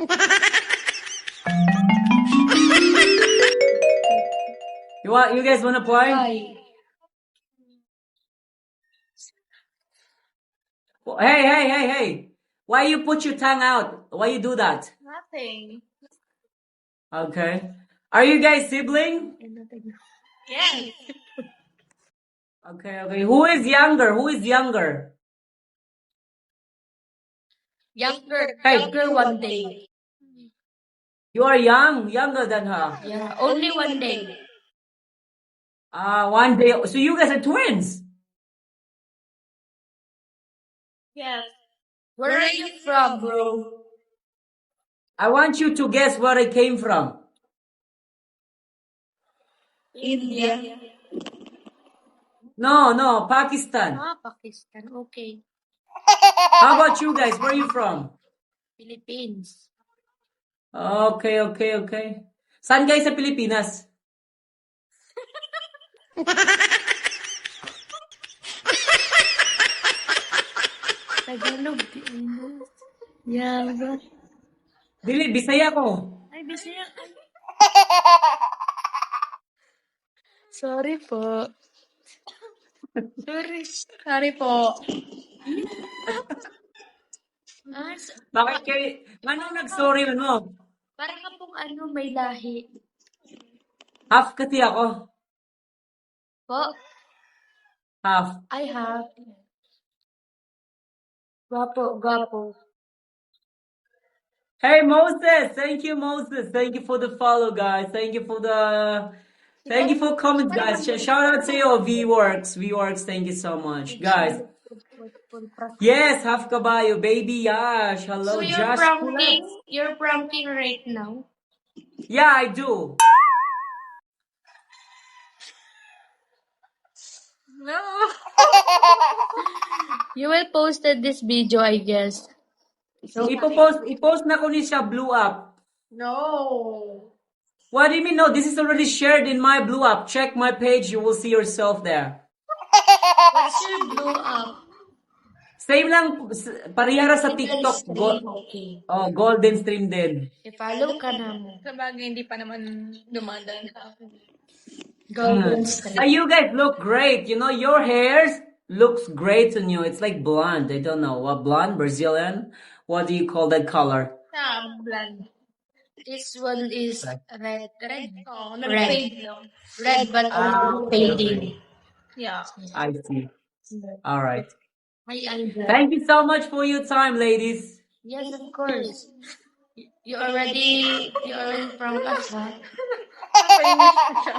You guys wanna play? Hi. Hey. Why you put your tongue out? Why you do that? Nothing. Okay. Are you guys sibling? Yes. Okay. Who is younger? Younger. Hey. Younger one day. You are younger than her. Yeah. Only one day. One day. So you guys are twins. Yes. Where are you from, bro? I want you to guess where I came from. India. No, Pakistan. Pakistan. Okay. How about you guys? Where are you from? Philippines. Okay. Saan guys sa Pilipinas? Tagalog. Yeah. Dili, Bisaya ko. Ay, Bisaya. Sorry po. Sorry po. Bakit kayo? Anong nag-sorry mo? Para ka pong may lahi. Half kasi ako. Po? Half. I have. Gwapo. Hey Moses, thank you Moses. Thank you for the follow guys. Thank you for comments guys. Shout out to your V-Works, thank you so much. Guys. Yes, half kabayo, baby Yash. Hello, So Josh. you're pranking right now? Yeah, I do. No. You will posted this video, I guess. So, ipopost na ko ni siya blew up. No. What do you mean no? This is already shared in my blew up. Check my page, you will see yourself there. What's your blow up? Same lang, parihara sa TikTok. Okay. Golden stream din. I-follow ka naman. Sabagay, hindi pa naman dumadaan sa akin. Golden stream. You guys look great. You know, your hairs looks great on you. It's like blonde. I don't know. What blonde? Brazilian? What do you call that color? Blonde. This one is red. Oh, Red. nag-fade lang. Red, but fading. Yeah. I see. All right. Hi, Andrea. Thank you so much for your time, ladies. Yes, of course. You already from us, huh? Famous na siya.